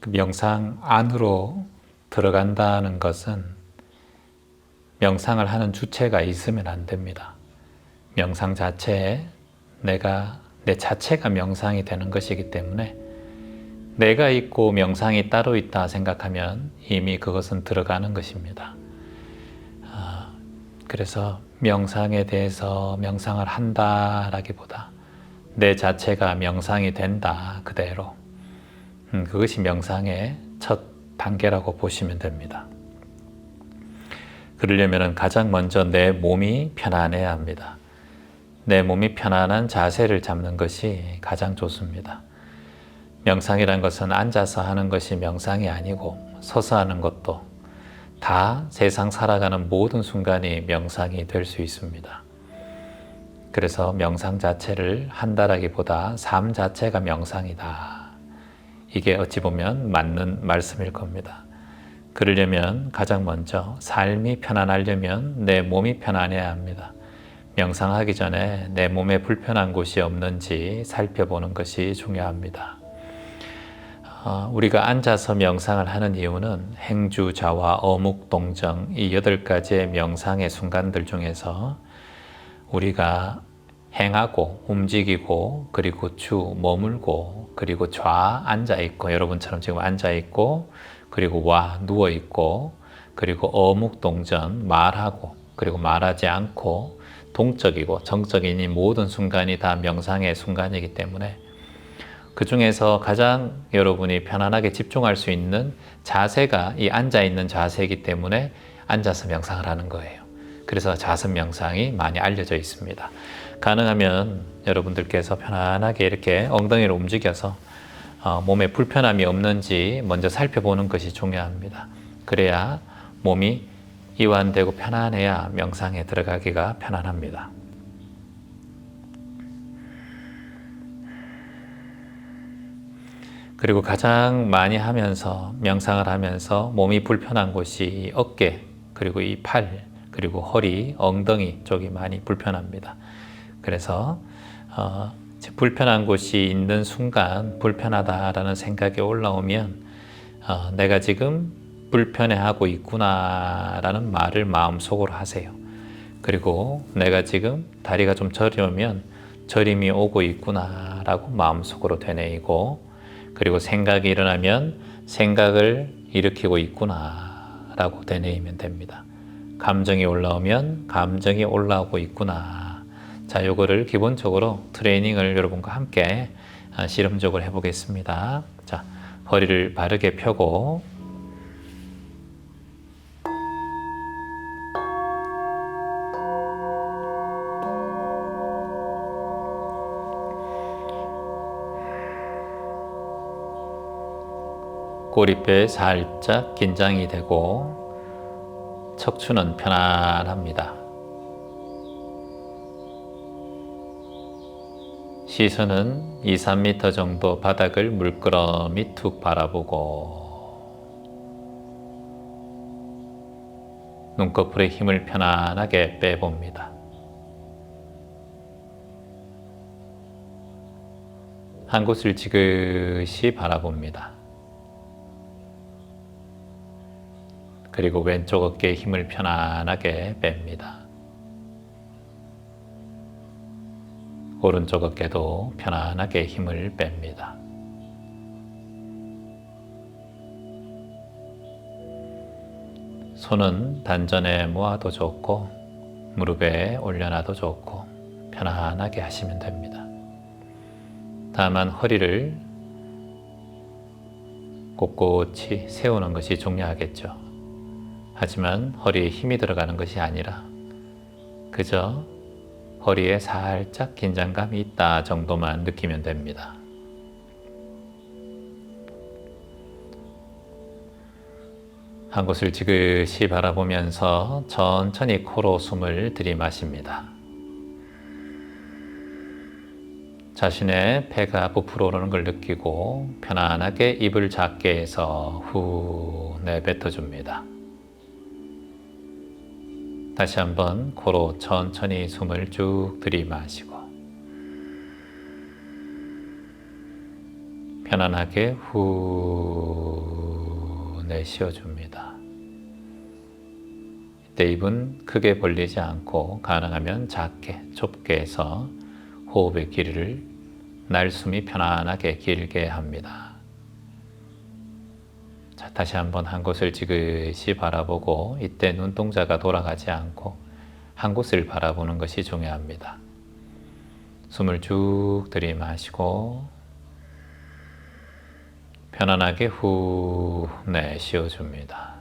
그 명상 안으로 들어간다는 것은 명상을 하는 주체가 있으면 안 됩니다. 명상 자체에 내 자체가 명상이 되는 것이기 때문에 내가 있고 명상이 따로 있다 생각하면 이미 그것은 들어가는 것입니다. 그래서 명상에 대해서 명상을 한다라기보다 내 자체가 명상이 된다 그대로 그것이 명상의 첫 단계라고 보시면 됩니다. 그러려면 가장 먼저 내 몸이 편안해야 합니다. 내 몸이 편안한 자세를 잡는 것이 가장 좋습니다. 명상이란 것은 앉아서 하는 것이 명상이 아니고 서서 하는 것도 다 세상 살아가는 모든 순간이 명상이 될 수 있습니다. 그래서 명상 자체를 한다라기보다 삶 자체가 명상이다. 이게 어찌 보면 맞는 말씀일 겁니다. 그러려면 가장 먼저 삶이 편안하려면 내 몸이 편안해야 합니다. 명상하기 전에 내 몸에 불편한 곳이 없는지 살펴보는 것이 중요합니다. 우리가 앉아서 명상을 하는 이유는 행주, 자화, 어묵, 동정 이 8가지의 명상의 순간들 중에서 우리가 행하고 움직이고 그리고 머물고 그리고 앉아있고 여러분처럼 지금 앉아있고 그리고 누워있고 그리고 어묵동전 말하고 그리고 말하지 않고 동적이고 정적인 이 모든 순간이 다 명상의 순간이기 때문에 그 중에서 가장 여러분이 편안하게 집중할 수 있는 자세가 이 앉아있는 자세이기 때문에 앉아서 명상을 하는 거예요. 그래서 자선 명상이 많이 알려져 있습니다. 가능하면 여러분들께서 편안하게 이렇게 엉덩이를 움직여서 몸에 불편함이 없는지 먼저 살펴보는 것이 중요합니다. 그래야 몸이 이완되고 편안해야 명상에 들어가기가 편안합니다. 그리고 가장 많이 하면서 명상을 하면서 몸이 불편한 곳이 어깨, 그리고 이 팔, 그리고 허리, 엉덩이 쪽이 많이 불편합니다. 그래서 불편한 곳이 있는 순간 불편하다라는 생각이 올라오면 내가 지금 불편해하고 있구나라는 말을 마음속으로 하세요. 그리고 내가 지금 다리가 좀 저리면 저림이 오고 있구나라고 마음속으로 되뇌이고 그리고 생각이 일어나면 생각을 일으키고 있구나라고 되뇌이면 됩니다. 감정이 올라오면 감정이 올라오고 있구나. 자, 요거를 기본적으로 트레이닝을 여러분과 함께 실험적으로 해보겠습니다. 자, 허리를 바르게 펴고 꼬리뼈에 살짝 긴장이 되고 척추는 편안합니다. 시선은 2-3m 정도 바닥을 물끄러미 툭 바라보고 눈꺼풀에 힘을 편안하게 빼봅니다. 한 곳을 지그시 바라봅니다. 그리고 왼쪽 어깨에 힘을 편안하게 뺍니다. 오른쪽 어깨도 편안하게 힘을 뺍니다. 손은 단전에 모아도 좋고 무릎에 올려놔도 좋고 편안하게 하시면 됩니다. 다만 허리를 꼿꼿이 세우는 것이 중요하겠죠. 하지만 허리에 힘이 들어가는 것이 아니라 그저 허리에 살짝 긴장감이 있다 정도만 느끼면 됩니다. 한 곳을 지그시 바라보면서 천천히 코로 숨을 들이마십니다. 자신의 배가 부풀어 오르는 걸 느끼고 편안하게 입을 작게 해서 후 내뱉어줍니다. 다시 한번 코로 천천히 숨을 쭉 들이마시고 편안하게 후 내쉬어줍니다. 이때 입은 크게 벌리지 않고 가능하면 작게, 좁게 해서 호흡의 길이를 날숨이 편안하게 길게 합니다. 자, 다시 한번 한 곳을 지그시 바라보고 이때 눈동자가 돌아가지 않고 한 곳을 바라보는 것이 중요합니다. 숨을 쭉 들이마시고 편안하게 후 내쉬어줍니다.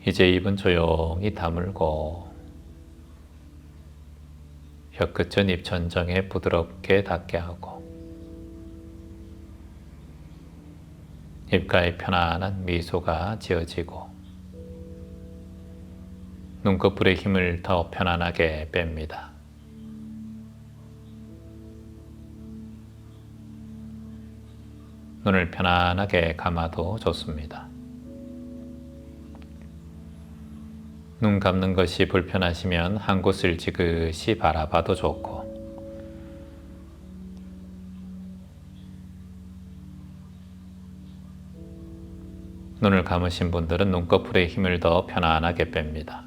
이제 입은 조용히 다물고 혀끝은 입 천정에 부드럽게 닿게 하고 입가에 편안한 미소가 지어지고 눈꺼풀의 힘을 더 편안하게 뺍니다. 눈을 편안하게 감아도 좋습니다. 눈 감는 것이 불편하시면 한 곳을 지그시 바라봐도 좋고 눈을 감으신 분들은 눈꺼풀의 힘을 더 편안하게 뺍니다.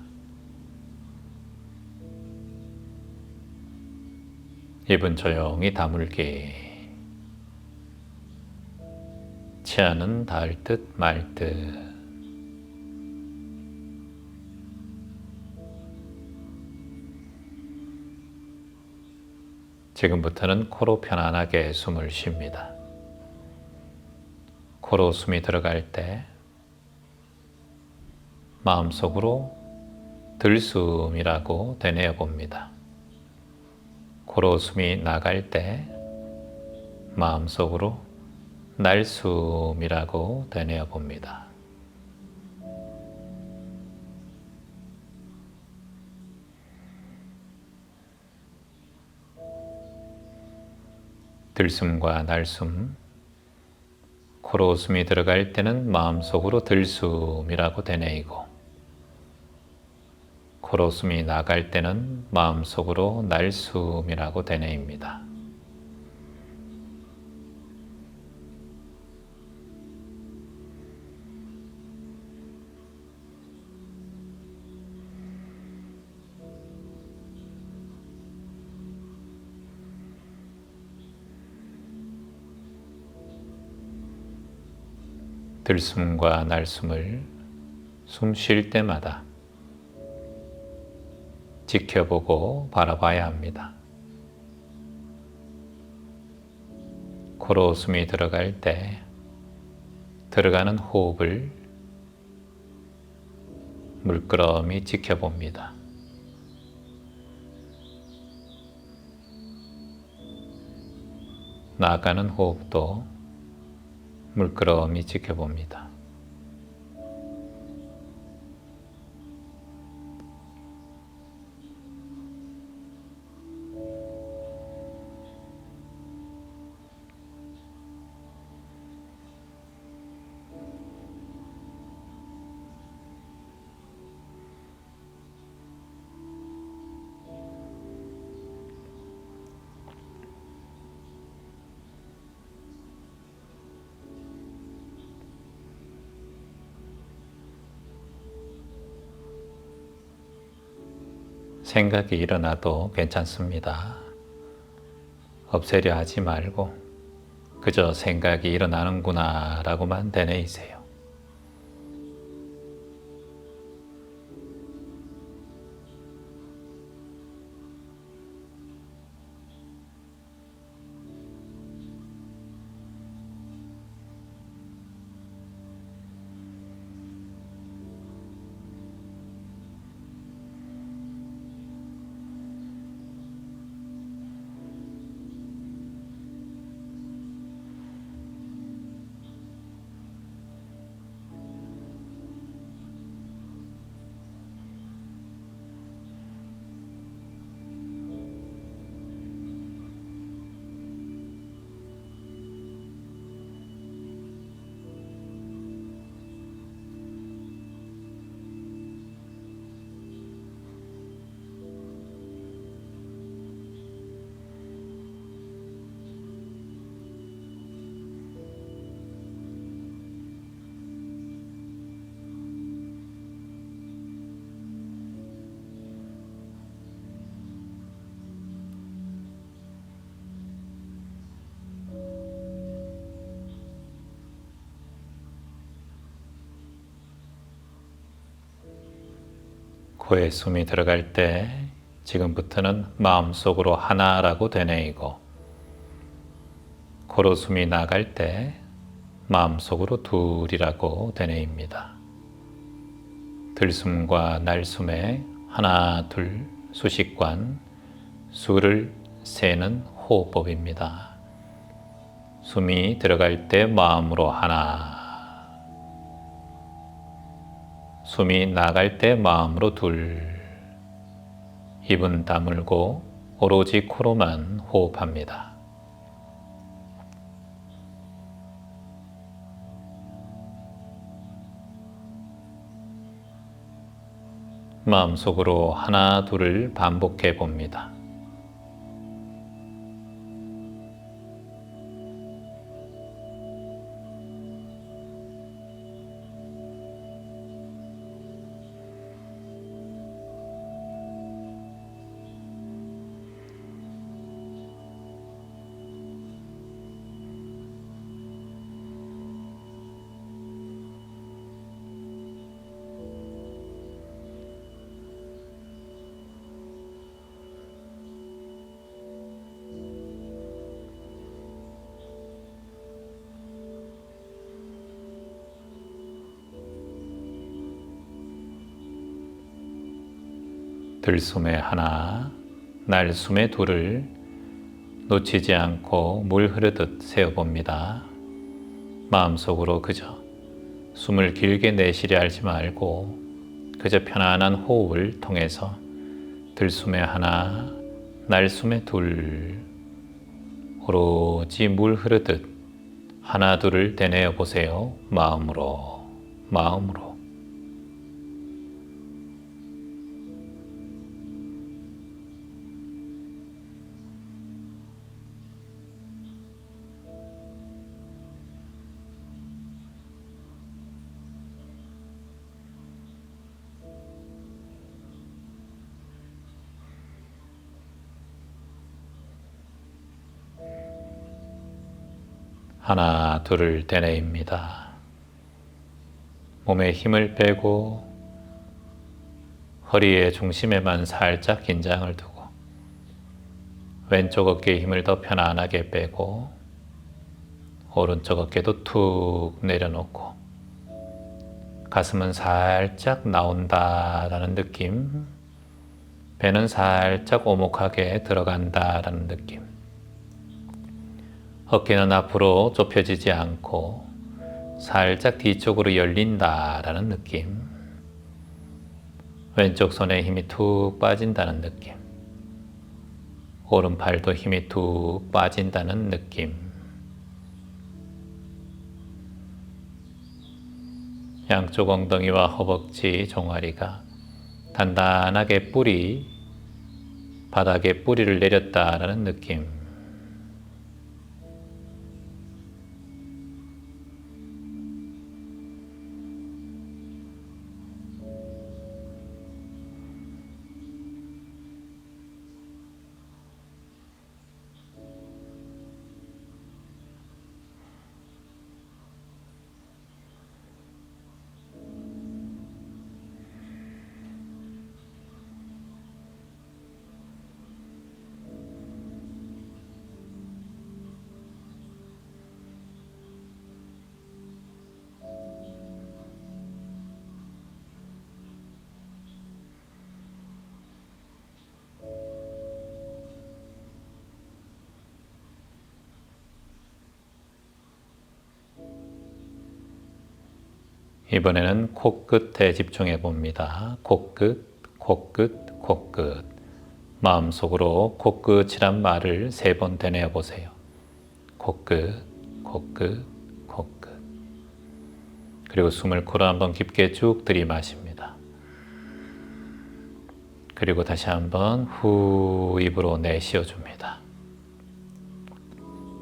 입은 조용히 다물기. 치아는 닿을 듯 말 듯. 지금부터는 코로 편안하게 숨을 쉽니다. 코로 숨이 들어갈 때 마음속으로 들숨이라고 되뇌어 봅니다. 코로 숨이 나갈 때 마음속으로 날숨이라고 되뇌어 봅니다. 들숨과 날숨, 코로 숨이 들어갈 때는 마음속으로 들숨이라고 되뇌이고 코로 숨이 나갈 때는 마음속으로 날숨이라고 되뇌입니다. 들숨과 날숨을 숨 쉴 때마다 지켜보고 바라봐야 합니다. 코로 숨이 들어갈 때 들어가는 호흡을 물끄러미 지켜봅니다. 나가는 호흡도 물끄러미 지켜봅니다. 생각이 일어나도 괜찮습니다. 없애려 하지 말고 그저 생각이 일어나는구나 라고만 되뇌이세요. 코에 숨이 들어갈 때 지금부터는 마음속으로 하나라고 되뇌이고, 코로 숨이 나갈 때 마음속으로 둘이라고 되뇌입니다. 들숨과 날숨의 하나, 둘, 수식관, 수를 세는 호흡법입니다. 숨이 들어갈 때 마음으로 하나, 숨이 나갈 때 마음으로 둘, 입은 다물고 오로지 코로만 호흡합니다. 마음속으로 하나, 둘을 반복해 봅니다. 들숨에 하나, 날숨에 둘을 놓치지 않고 물 흐르듯 세어봅니다. 마음속으로 그저 숨을 길게 내쉬려 하지 말고 그저 편안한 호흡을 통해서 들숨에 하나, 날숨에 둘, 오로지 물 흐르듯 하나, 둘을 되뇌어 보세요. 마음으로, 마음으로. 하나, 둘을 되뇌입니다. 몸에 힘을 빼고 허리의 중심에만 살짝 긴장을 두고 왼쪽 어깨에 힘을 더 편안하게 빼고 오른쪽 어깨도 툭 내려놓고 가슴은 살짝 나온다라는 느낌, 배는 살짝 오목하게 들어간다라는 느낌, 어깨는 앞으로 좁혀지지 않고 살짝 뒤쪽으로 열린다라는 느낌, 왼쪽 손에 힘이 툭 빠진다는 느낌, 오른팔도 힘이 툭 빠진다는 느낌, 양쪽 엉덩이와 허벅지, 종아리가 단단하게 바닥에 뿌리를 내렸다라는 느낌, 이번에는 코끝에 집중해 봅니다. 코끝, 코끝, 코끝. 마음속으로 코끝이란 말을 3번 되뇌어 보세요. 코끝, 코끝, 코끝. 그리고 숨을 코로 한번 깊게 쭉 들이마십니다. 그리고 다시 한번 후 입으로 내쉬어 줍니다.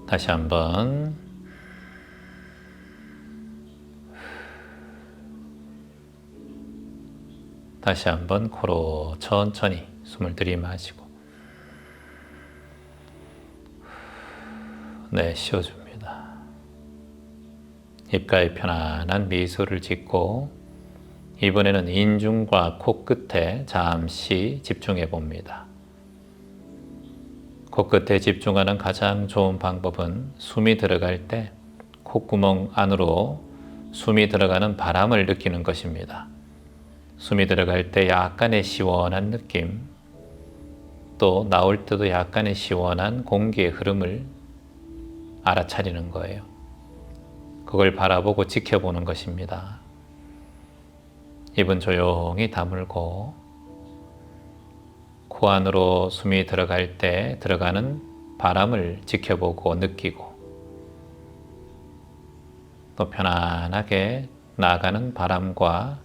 다시 한번 다시 한번 코로 천천히 숨을 들이마시고 내쉬어줍니다. 입가에 편안한 미소를 짓고 이번에는 인중과 코끝에 잠시 집중해 봅니다. 코끝에 집중하는 가장 좋은 방법은 숨이 들어갈 때 콧구멍 안으로 숨이 들어가는 바람을 느끼는 것입니다. 숨이 들어갈 때 약간의 시원한 느낌, 또 나올 때도 약간의 시원한 공기의 흐름을 알아차리는 거예요. 그걸 바라보고 지켜보는 것입니다. 입은 조용히 다물고 코 안으로 숨이 들어갈 때 들어가는 바람을 지켜보고 느끼고 또 편안하게 나가는 바람과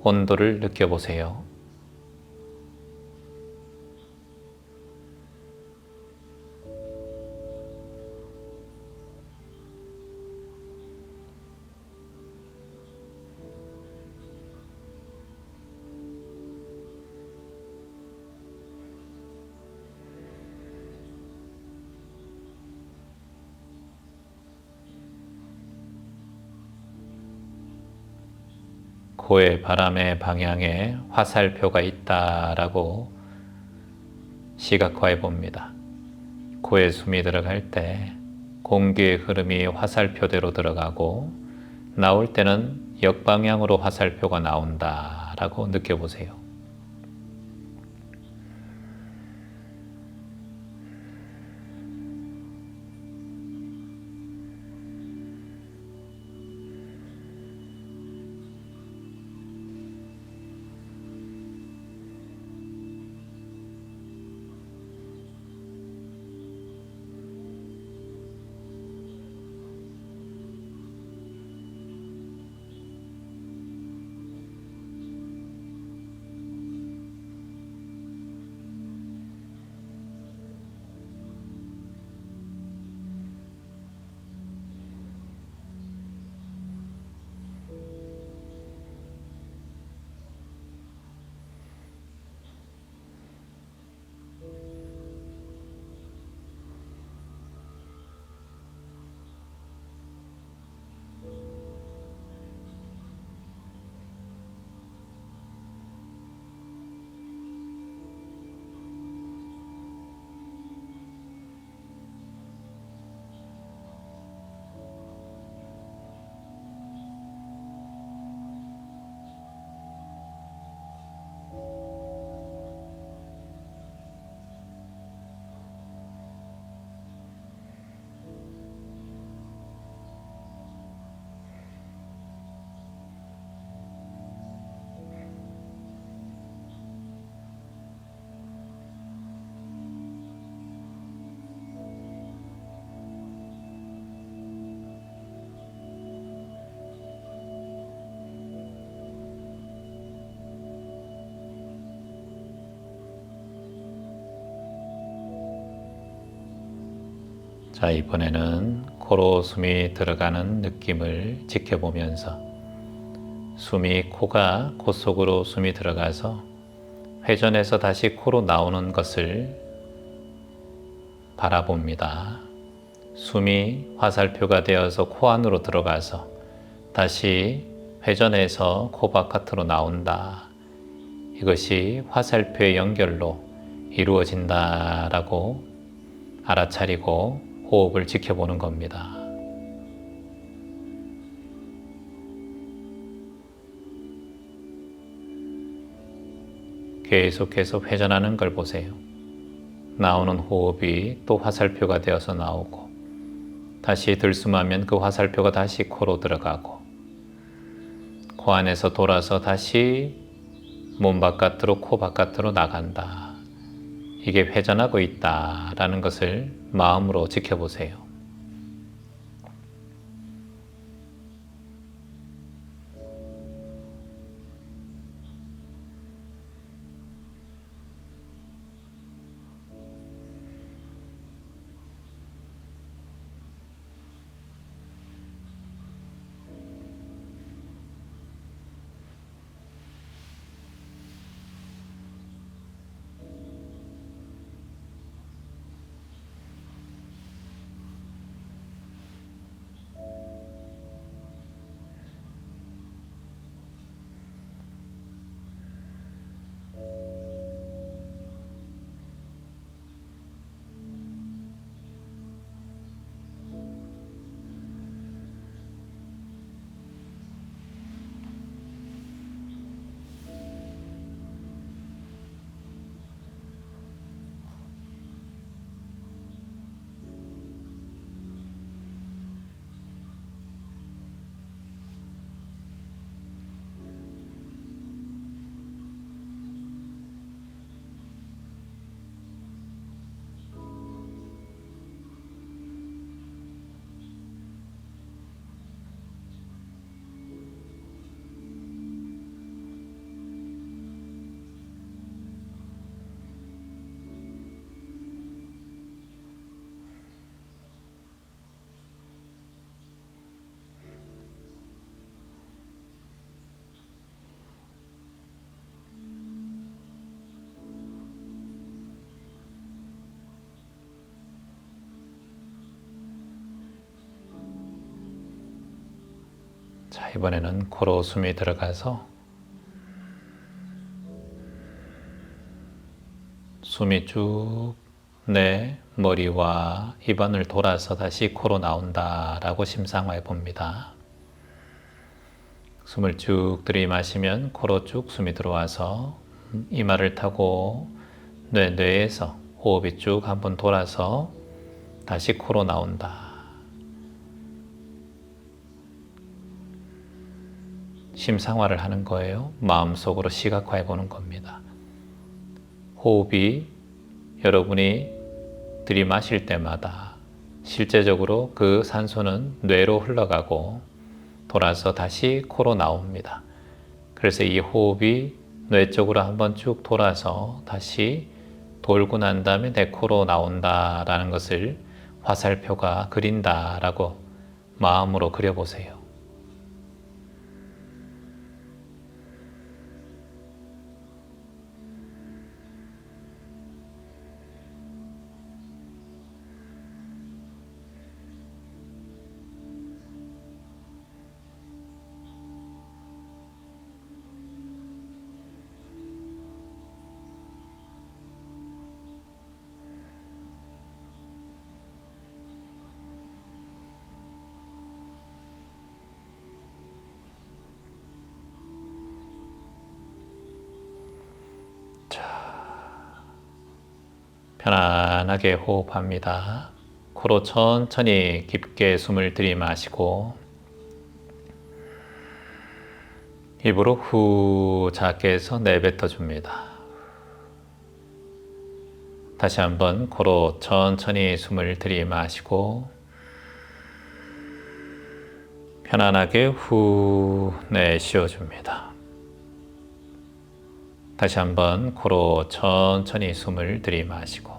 온도를 느껴보세요. 코의 바람의 방향에 화살표가 있다라고 시각화해 봅니다. 코에 숨이 들어갈 때 공기의 흐름이 화살표대로 들어가고 나올 때는 역방향으로 화살표가 나온다라고 느껴보세요. 자, 이번에는 코로 숨이 들어가는 느낌을 지켜보면서 코가 코 속으로 숨이 들어가서 회전해서 다시 코로 나오는 것을 바라봅니다. 숨이 화살표가 되어서 코 안으로 들어가서 다시 회전해서 코 바깥으로 나온다. 이것이 화살표의 연결로 이루어진다라고 알아차리고 호흡을 지켜보는 겁니다. 계속해서 회전하는 걸 보세요. 나오는 호흡이 또 화살표가 되어서 나오고 다시 들숨하면 그 화살표가 다시 코로 들어가고 코 안에서 돌아서 다시 몸 바깥으로 코 바깥으로 나간다. 이게 회전하고 있다라는 것을 마음으로 지켜보세요. 자, 이번에는 코로 숨이 들어가서 숨이 쭉 내 머리와 입안을 돌아서 다시 코로 나온다라고 심상화해 봅니다. 숨을 쭉 들이마시면 코로 쭉 숨이 들어와서 이마를 타고 뇌에서 호흡이 쭉 한번 돌아서 다시 코로 나온다. 심상화를 하는 거예요. 마음속으로 시각화해 보는 겁니다. 호흡이 여러분이 들이마실 때마다 실제적으로 그 산소는 뇌로 흘러가고 돌아서 다시 코로 나옵니다. 그래서 이 호흡이 뇌 쪽으로 한번 쭉 돌아서 다시 돌고 난 다음에 내 코로 나온다라는 것을 화살표가 그린다라고 마음으로 그려보세요. 편안하게 호흡합니다. 코로 천천히 깊게 숨을 들이마시고 입으로 후 작게 해서 내뱉어 줍니다. 다시 한번 코로 천천히 숨을 들이마시고 편안하게 후 내쉬어 줍니다. 다시 한번 코로 천천히 숨을 들이마시고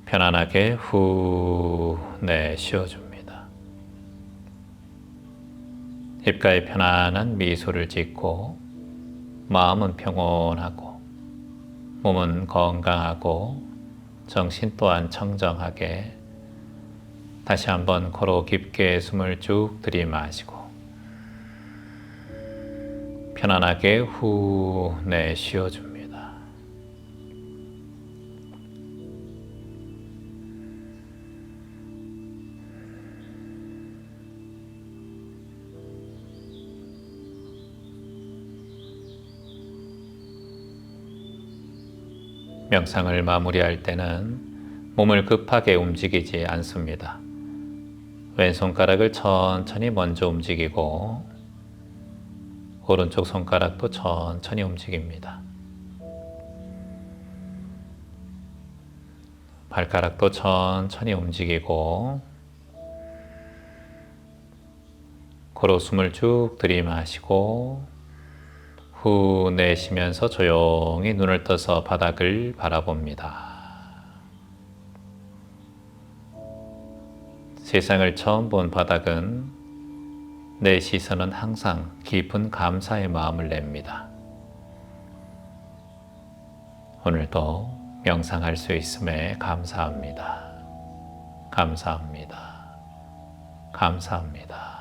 편안하게 후 내쉬어 줍니다. 입가에 편안한 미소를 짓고 마음은 평온하고 몸은 건강하고 정신 또한 청정하게 다시 한번 코로 깊게 숨을 쭉 들이마시고 편안하게 후 내쉬어 줍니다. 명상을 마무리할 때는 몸을 급하게 움직이지 않습니다. 왼손가락을 천천히 먼저 움직이고 오른쪽 손가락도 천천히 움직입니다. 발가락도 천천히 움직이고 코로 숨을 쭉 들이마시고 후 내쉬면서 조용히 눈을 떠서 바닥을 바라봅니다. 세상을 처음 본 바닥은 내 시선은 항상 깊은 감사의 마음을 냅니다. 오늘도 명상할 수 있음에 감사합니다. 감사합니다. 감사합니다.